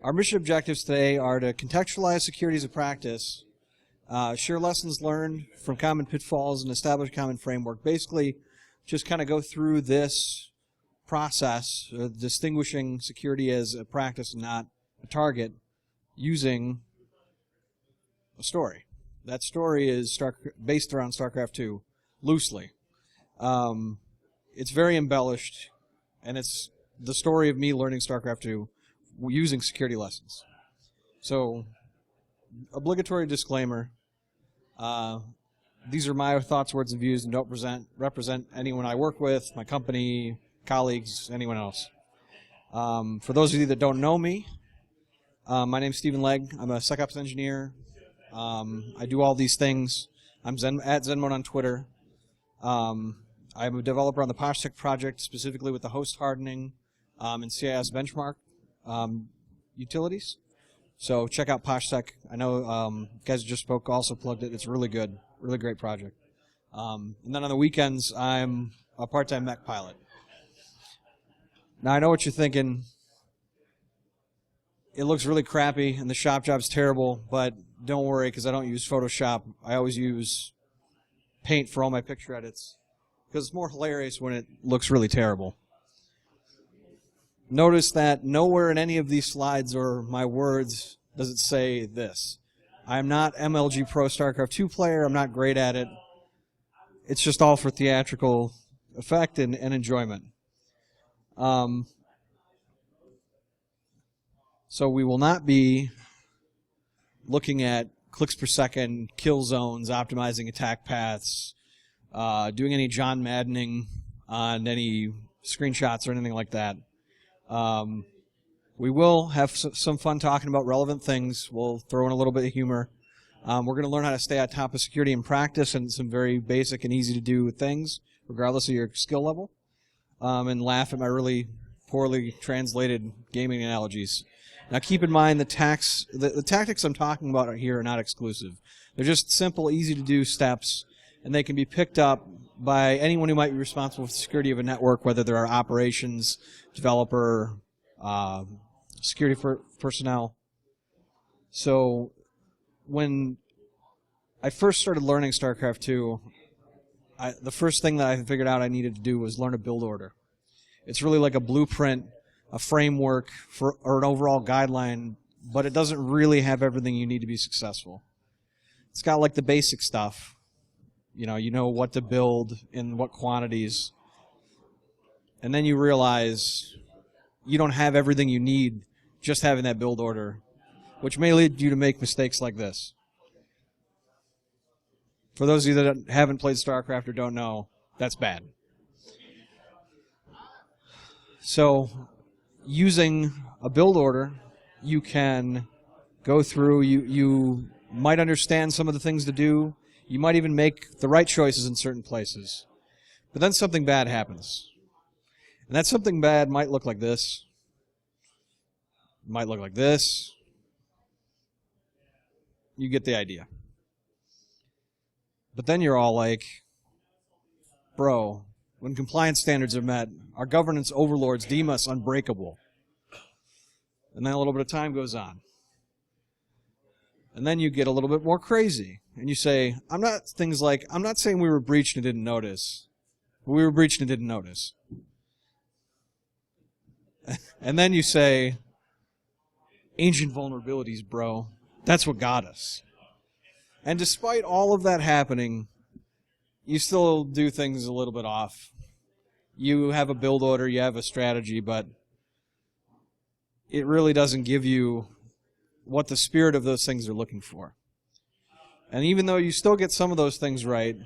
Our mission objectives today are to contextualize security as a practice, share lessons learned from common pitfalls, and establish a common framework. Basically, just kind of go through this process, distinguishing security as a practice and not a target, using a story. That story is based around StarCraft II, loosely. It's very embellished, and it's the story of me learning StarCraft II using security lessons. So, obligatory disclaimer. These are my thoughts, words, and views, and don't represent anyone I work with, my company, colleagues, anyone else. For those of you that don't know me, my name's Steven Legg. I'm a SecOps engineer. I do all these things. I'm at Zenmode on Twitter. I'm a developer on the PoshTech project, specifically with the host hardening and CIS benchmark utilities. So check out PoshTech. I know guys just spoke, also plugged it. It's really good, really great project. And then on the weekends, I'm a part-time mech pilot. Now I know what you're thinking. It looks really crappy, and the shop job's terrible, but don't worry, because I don't use Photoshop. I always use Paint for all my picture edits, because it's more hilarious when it looks really terrible. Notice that nowhere in any of these slides or my words does it say this. I'm not MLG Pro StarCraft II player. I'm not great at it. It's just all for theatrical effect and enjoyment. So we will not be looking at clicks per second, kill zones, optimizing attack paths, doing any John Maddening on any screenshots or anything like that. We will have some fun talking about relevant things. We'll throw in a little bit of humor. We're going to learn how to stay on top of security in practice and some very basic and easy to do things, regardless of your skill level, and laugh at my really poorly translated gaming analogies. Now keep in mind the tactics I'm talking about here are not exclusive. They're just simple, easy to do steps, and they can be picked up by anyone who might be responsible for the security of a network, whether there are operations, developer, security personnel. So when I first started learning StarCraft II, the first thing that I figured out I needed to do was learn a build order. It's really like a blueprint, a framework, or an overall guideline, but it doesn't really have everything you need to be successful. It's got like the basic stuff. You know what to build in what quantities. And then you realize you don't have everything you need just having that build order, which may lead you to make mistakes like this. For those of you that haven't played StarCraft or don't know, that's bad. So, using a build order, you can go through, you might understand some of the things to do, you might even make the right choices in certain places. But then something bad happens. And that something bad might look like this. Might look like this. You get the idea. But then you're all like, bro, when compliance standards are met, our governance overlords deem us unbreakable. And then a little bit of time goes on. And then you get a little bit more crazy. And you say, I'm not saying we were breached and didn't notice. But we were breached and didn't notice. And then you say, ancient vulnerabilities, bro. That's what got us. And despite all of that happening, you still do things a little bit off. You have a build order, you have a strategy, but it really doesn't give you what the spirit of those things are looking for. And even though you still get some of those things right,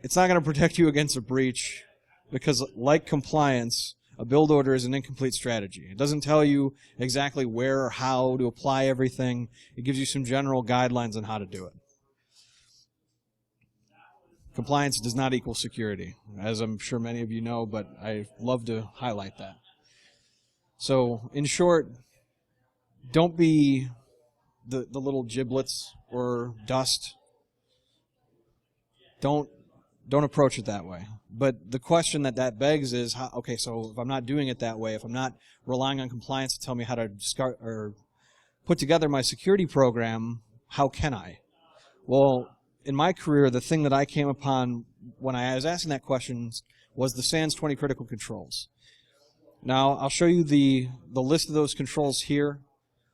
it's not going to protect you against a breach because, like compliance, a build order is an incomplete strategy. It doesn't tell you exactly where or how to apply everything. It gives you some general guidelines on how to do it. Compliance does not equal security, as I'm sure many of you know, but I love to highlight that. So, in short, don't be the little giblets or dust. Don't don't approach it that way. But the question that begs is, okay, so if I'm not doing it that way, if I'm not relying on compliance to tell me how to start or put together my security program, how can I? Well, in my career, the thing that I came upon when I was asking that question was the SANS 20 critical controls. Now, I'll show you the list of those controls here.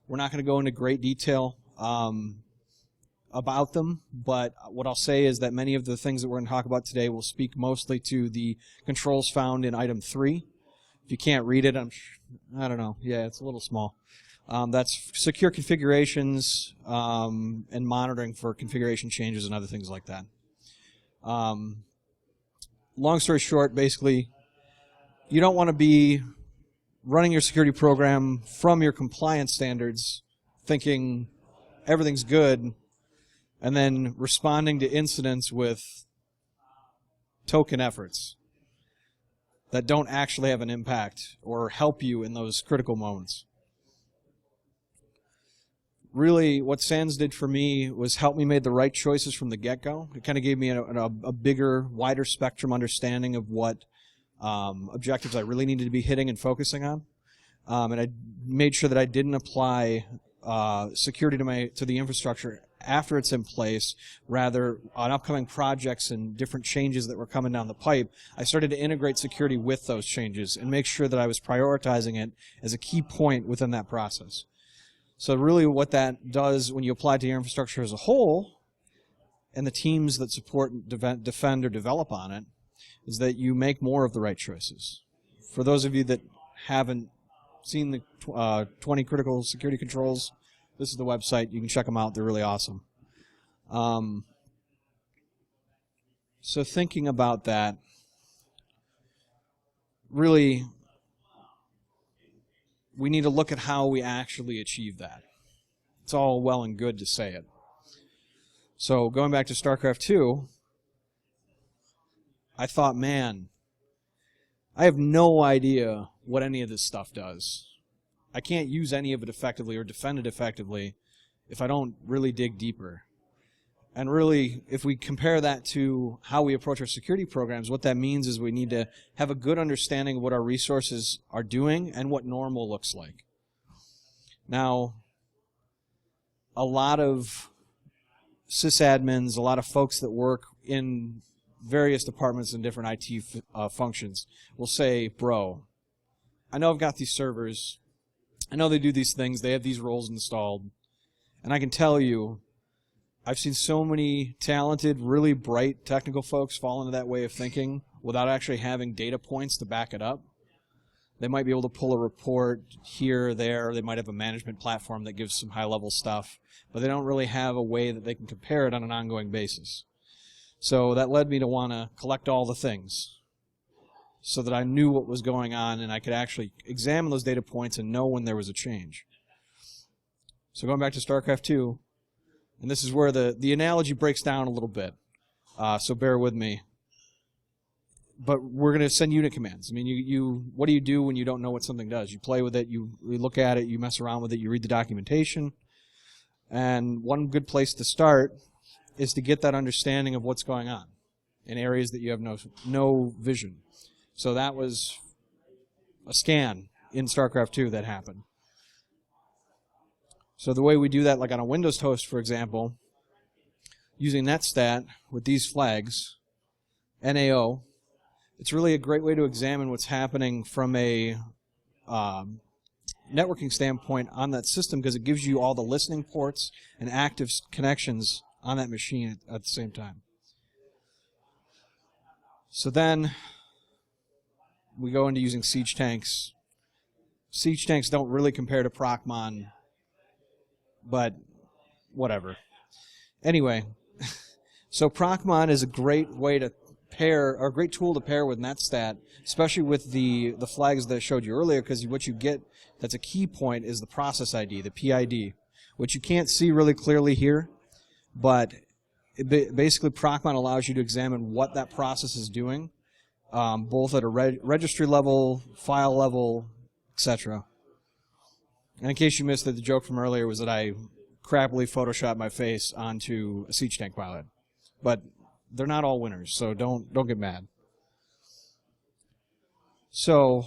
We're not going to go into great detail about them, but what I'll say is that many of the things that we're going to talk about today will speak mostly to the controls found in item 3. If you can't read it, I don't know. Yeah, it's a little small. That's secure configurations and monitoring for configuration changes and other things like that. Long story short, basically, you don't want to be running your security program from your compliance standards thinking everything's good and then responding to incidents with token efforts that don't actually have an impact or help you in those critical moments. Really, what SANS did for me was help me make the right choices from the get-go. It kind of gave me a bigger, wider spectrum understanding of what objectives I really needed to be hitting and focusing on. And I made sure that I didn't apply security to the infrastructure after it's in place. Rather, on upcoming projects and different changes that were coming down the pipe, I started to integrate security with those changes and make sure that I was prioritizing it as a key point within that process. So really what that does when you apply it to your infrastructure as a whole and the teams that support, defend, or develop on it is that you make more of the right choices. For those of you that haven't seen the 20 critical security controls, this is the website. You can check them out. They're really awesome. So thinking about that, really, we need to look at how we actually achieve that. It's all well and good to say it. So going back to StarCraft 2, I thought, man, I have no idea what any of this stuff does. I can't use any of it effectively or defend it effectively if I don't really dig deeper. And really, if we compare that to how we approach our security programs, what that means is we need to have a good understanding of what our resources are doing and what normal looks like. Now, a lot of sysadmins, a lot of folks that work in various departments and different IT functions will say, bro, I know I've got these servers. I know they do these things. They have these roles installed. And I can tell you, I've seen so many talented, really bright technical folks fall into that way of thinking without actually having data points to back it up. They might be able to pull a report here or there. They might have a management platform that gives some high-level stuff, but they don't really have a way that they can compare it on an ongoing basis. So that led me to want to collect all the things so that I knew what was going on and I could actually examine those data points and know when there was a change. So going back to StarCraft 2, and this is where the analogy breaks down a little bit, so bear with me. But we're going to send unit commands. I mean, what do you do when you don't know what something does? You play with it, you look at it, you mess around with it, you read the documentation. And one good place to start is to get that understanding of what's going on in areas that you have no vision. So that was a scan in StarCraft 2 that happened. So the way we do that, like on a Windows host, for example, using netstat with these flags, NAO, it's really a great way to examine what's happening from a networking standpoint on that system because it gives you all the listening ports and active connections on that machine at the same time. So then we go into using siege tanks. Siege tanks don't really compare to Procmon, but whatever. Anyway, so Procmon is a great way to pair, or a great tool to pair with netstat, especially with the flags that I showed you earlier, because what you get that's a key point is the process ID, the PID, which you can't see really clearly here, but basically Procmon allows you to examine what that process is doing, both at a registry level, file level, etc. And in case you missed it, the joke from earlier was that I crappily photoshopped my face onto a siege tank pilot. But they're not all winners, so don't get mad. So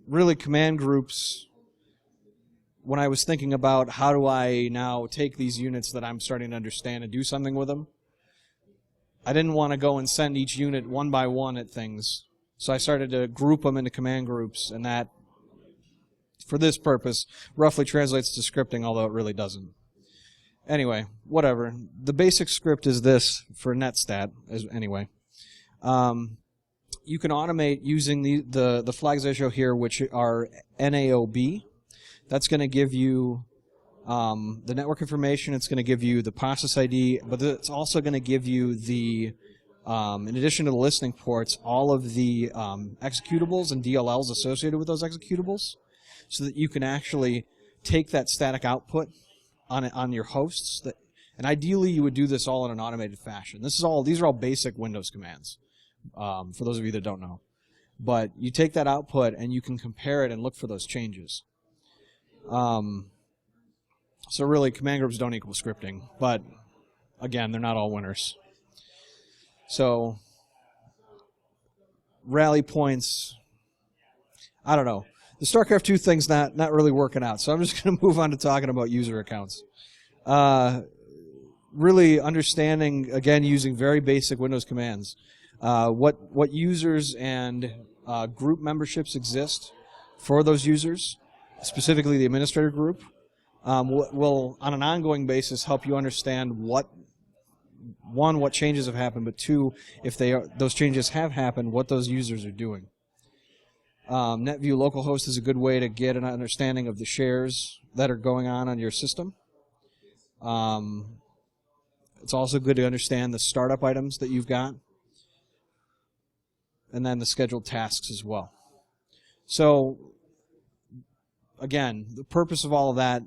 really, command groups, when I was thinking about how do I now take these units that I'm starting to understand and do something with them, I didn't want to go and send each unit one by one at things. So I started to group them into command groups, and that, for this purpose, roughly translates to scripting, although it really doesn't. Anyway, whatever. The basic script is this for netstat, anyway. You can automate using the flags I show here, which are NAOB. That's going to give you the network information. It's going to give you the process ID, but it's also going to give you the, in addition to the listening ports, all of the executables and DLLs associated with those executables, so that you can actually take that static output on your hosts. And ideally, you would do this all in an automated fashion. These are all basic Windows commands, for those of you that don't know. But you take that output and you can compare it and look for those changes. So really, command groups don't equal scripting, but again, they're not all winners. So rally points, I don't know. The StarCraft 2 thing's not really working out, so I'm just going to move on to talking about user accounts. Really understanding, again, using very basic Windows commands, what users and group memberships exist for those users, specifically the administrator group, will on an ongoing basis help you understand what changes have happened, but two, if those changes have happened, what those users are doing. NetView localhost is a good way to get an understanding of the shares that are going on your system. It's also good to understand the startup items that you've got, and then the scheduled tasks as well. So again, the purpose of all of that,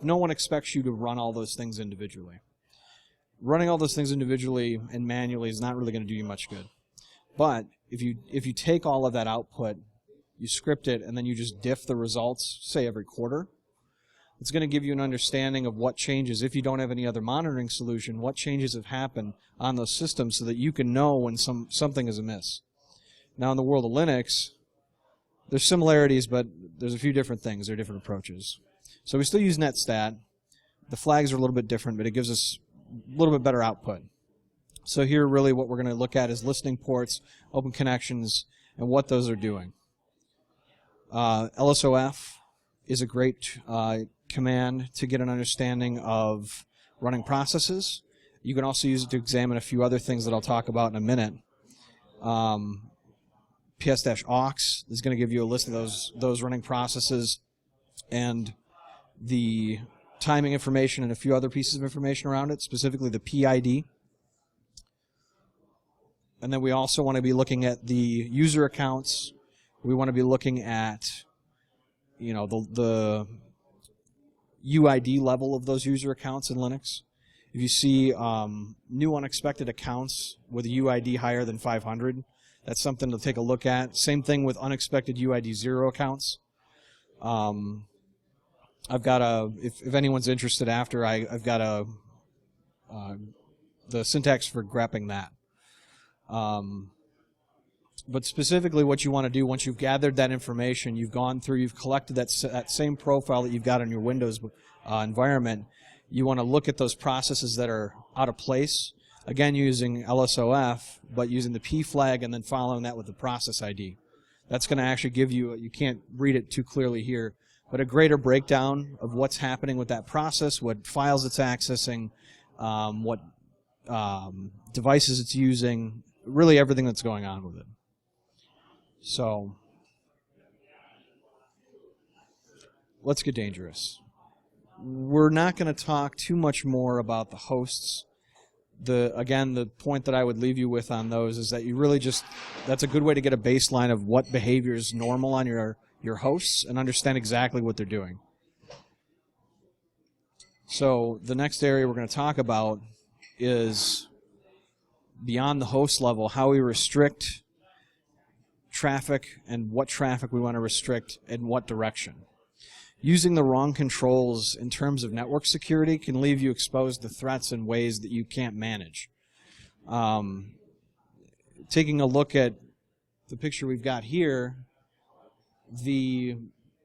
no one expects you to run all those things individually. Running all those things individually and manually is not really going to do you much good. But if you take all of that output, you script it, and then you just diff the results, say every quarter, it's going to give you an understanding of what changes, if you don't have any other monitoring solution, what changes have happened on those systems so that you can know when something is amiss. Now, in the world of Linux, there's similarities, but there's a few different things. There are different approaches. So we still use netstat. The flags are a little bit different, but it gives us a little bit better output. So here, really, what we're going to look at is listening ports, open connections, and what those are doing. LSOF is a great command to get an understanding of running processes. You can also use it to examine a few other things that I'll talk about in a minute. ps-aux is going to give you a list of those running processes and the timing information and a few other pieces of information around it, specifically the PID. And then we also want to be looking at the user accounts. We want to be looking at, the UID level of those user accounts in Linux. If you see new unexpected accounts with a UID higher than 500, that's something to take a look at. Same thing with unexpected UID 0 accounts. I've got if anyone's interested after, I've got the syntax for grepping that. But specifically what you want to do once you've gathered that information, you've collected that same profile that you've got in your Windows environment, you want to look at those processes that are out of place, again using LSOF, but using the P flag and then following that with the process ID. That's going to actually give you can't read it too clearly here, but a greater breakdown of what's happening with that process, what files it's accessing, what devices it's using, really everything that's going on with it. So let's get dangerous. We're not going to talk too much more about the hosts. Again, the point that I would leave you with on those is that you really that's a good way to get a baseline of what behavior is normal on your hosts and understand exactly what they're doing. So the next area we're going to talk about is beyond the host level, how we restrict traffic and what traffic we want to restrict in what direction. using the wrong controls in terms of network security can leave you exposed to threats in ways that you can't manage. Taking a look at the picture we've got here,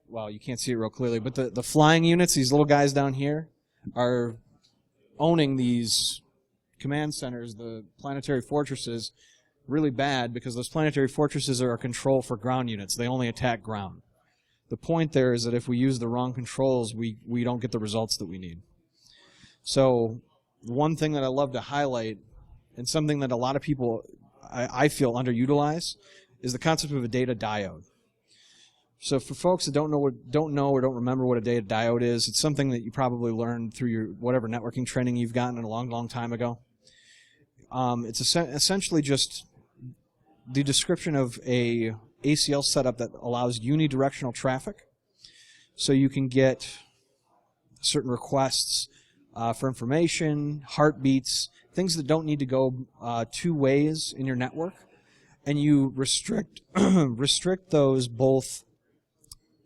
well, you can't see it real clearly, but the flying units, these little guys down here, are owning these command centers, the planetary fortresses, really bad because those planetary fortresses are a control for ground units. They only attack ground. The point there is that if we use the wrong controls, we don't get the results that we need. So one thing that I love to highlight, and something that a lot of people I feel underutilize, is the concept of a data diode. So for folks that don't know or don't remember what a data diode is, it's something that you probably learned through your whatever networking training you've gotten a long, long time ago. It's essentially just the description of a ACL setup that allows unidirectional traffic. So you can get certain requests for information, heartbeats, things that don't need to go two ways in your network, and you restrict those both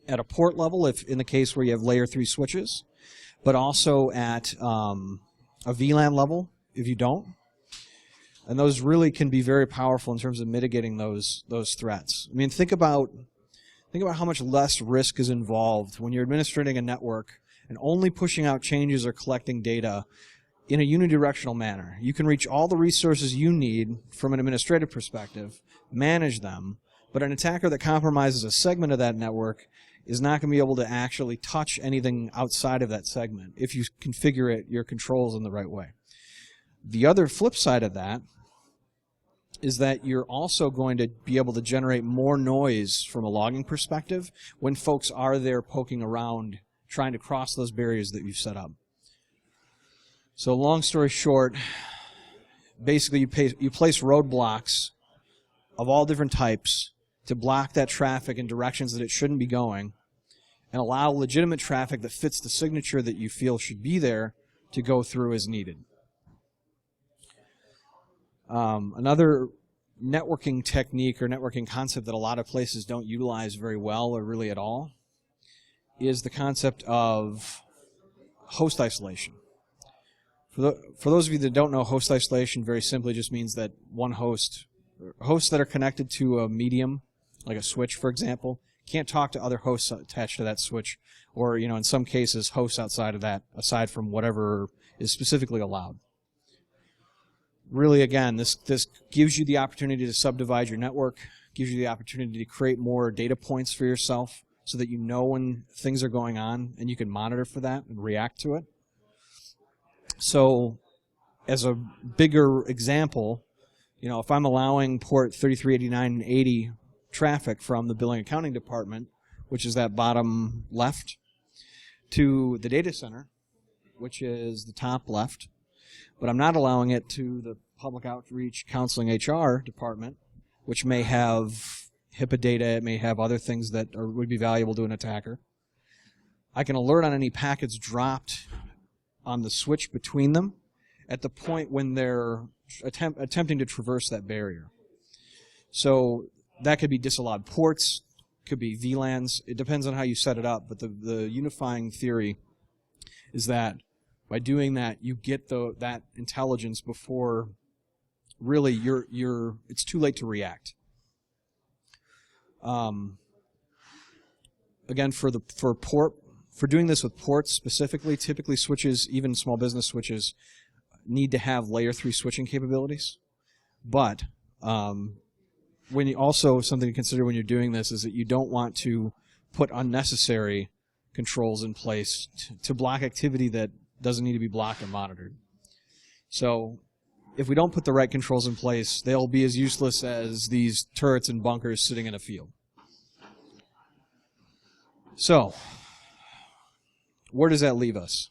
at a port level, if in the case where you have layer 3 switches, but also at a VLAN level if you don't. And those really can be very powerful in terms of mitigating those threats. I mean, think about how much less risk is involved when you're administrating a network and only pushing out changes or collecting data in a unidirectional manner. You can reach all the resources you need from an administrative perspective, manage them, but an attacker that compromises a segment of that network is not going to be able to actually touch anything outside of that segment if you configure your controls in the right way. The other flip side of that is that you're also going to be able to generate more noise from a logging perspective when folks are there poking around trying to cross those barriers that you've set up. So long story short, basically you place roadblocks of all different types to block that traffic in directions that it shouldn't be going and allow legitimate traffic that fits the signature that you feel should be there to go through as needed. Another networking technique or networking concept that a lot of places don't utilize very well or really at all is the concept of host isolation. For those of you that don't know, host isolation very simply just means that one hosts that are connected to a medium, like a switch, for example, can't talk to other hosts attached to that switch, or in some cases, hosts outside of that, aside from whatever is specifically allowed. Really, again, this gives you the opportunity to subdivide your network, gives you the opportunity to create more data points for yourself so that you know when things are going on and you can monitor for that and react to it. So as a bigger example, if I'm allowing port 3389 and 80 traffic from the billing accounting department, which is that bottom left, to the data center, which is the top left, but I'm not allowing it to the public outreach counseling HR department, which may have HIPAA data, it may have other things that would be valuable to an attacker. I can alert on any packets dropped on the switch between them at the point when they're attempting to traverse that barrier. So that could be disallowed ports, could be VLANs. It depends on how you set it up, but the unifying theory is that by doing that, you get that intelligence before really it's too late to react. Again, for doing this with ports specifically, typically switches, even small business switches, need to have layer 3 switching capabilities. But something to consider when you're doing this is that you don't want to put unnecessary controls in place to block activity that doesn't need to be blocked or monitored. So if we don't put the right controls in place, they'll be as useless as these turrets and bunkers sitting in a field. So where does that leave us?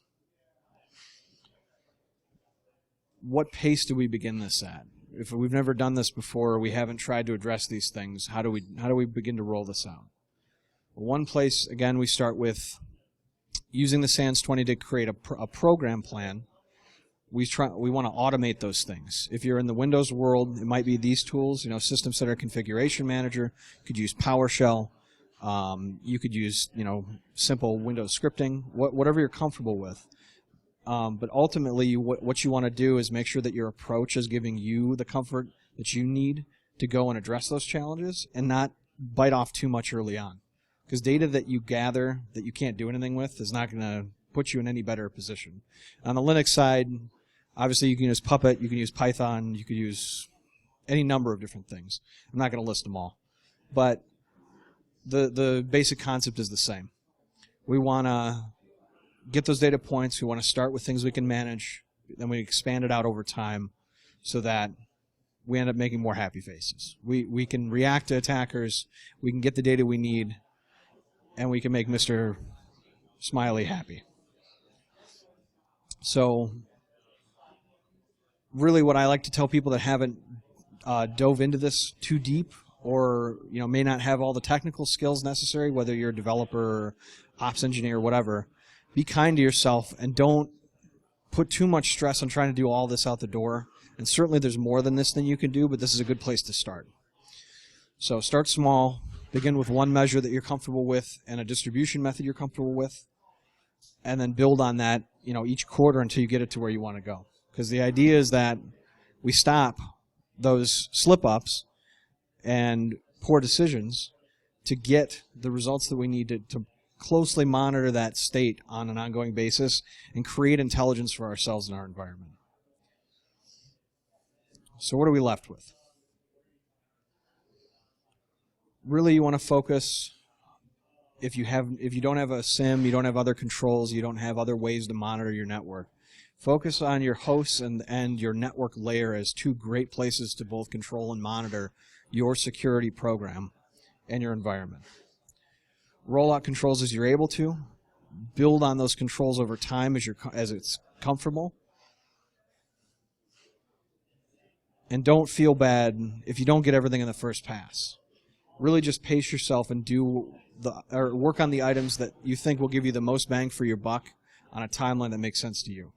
What pace do we begin this at? If we've never done this before, or we haven't tried to address these things, how do we begin to roll this out? Well, one place, again, we start with using the SANS 20 to create a program plan. We want to automate those things. If you're in the Windows world, it might be these tools, System Center Configuration Manager. You could use PowerShell. You could use, simple Windows scripting, whatever you're comfortable with. But ultimately, what you want to do is make sure that your approach is giving you the comfort that you need to go and address those challenges and not bite off too much early on. Because data that you gather that you can't do anything with is not going to put you in any better position. On the Linux side, obviously you can use Puppet, you can use Python, you could use any number of different things. I'm not going to list them all. But the basic concept is the same. We want to get those data points. We want to start with things we can manage. Then we expand it out over time so that we end up making more happy faces. We can react to attackers. We can get the data we need. And we can make Mr. Smiley happy. So really what I like to tell people that haven't dove into this too deep or may not have all the technical skills necessary, whether you're a developer or ops engineer or whatever, be kind to yourself and don't put too much stress on trying to do all this out the door. And certainly there's more than this than you can do, but this is a good place to start. So start small. Begin with one measure that you're comfortable with and a distribution method you're comfortable with, and then build on that, each quarter until you get it to where you want to go. Because the idea is that we stop those slip-ups and poor decisions to get the results that we need to closely monitor that state on an ongoing basis and create intelligence for ourselves and our environment. So what are we left with? Really, you want to focus. If you don't have a SIM, you don't have other controls, you don't have other ways to monitor your network, focus on your hosts and your network layer as two great places to both control and monitor your security program and your environment. Roll out controls as you're able to. Build on those controls over time as it's comfortable. And don't feel bad if you don't get everything in the first pass. Really just pace yourself and work on the items that you think will give you the most bang for your buck on a timeline that makes sense to you.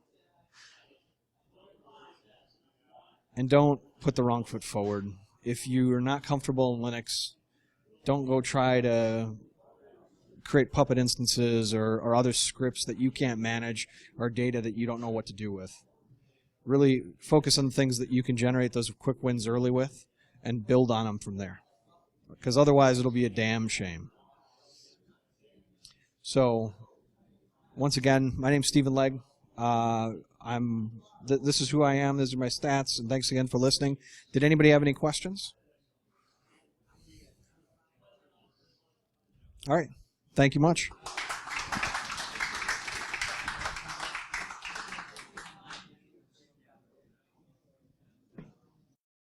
And don't put the wrong foot forward. If you are not comfortable in Linux, don't go try to create Puppet instances or other scripts that you can't manage or data that you don't know what to do with. Really focus on things that you can generate those quick wins early with and build on them from there. Because otherwise it'll be a damn shame. So, once again, my name's Steven Legg. This is who I am. These are my stats. And thanks again for listening. Did anybody have any questions? All right. Thank you much.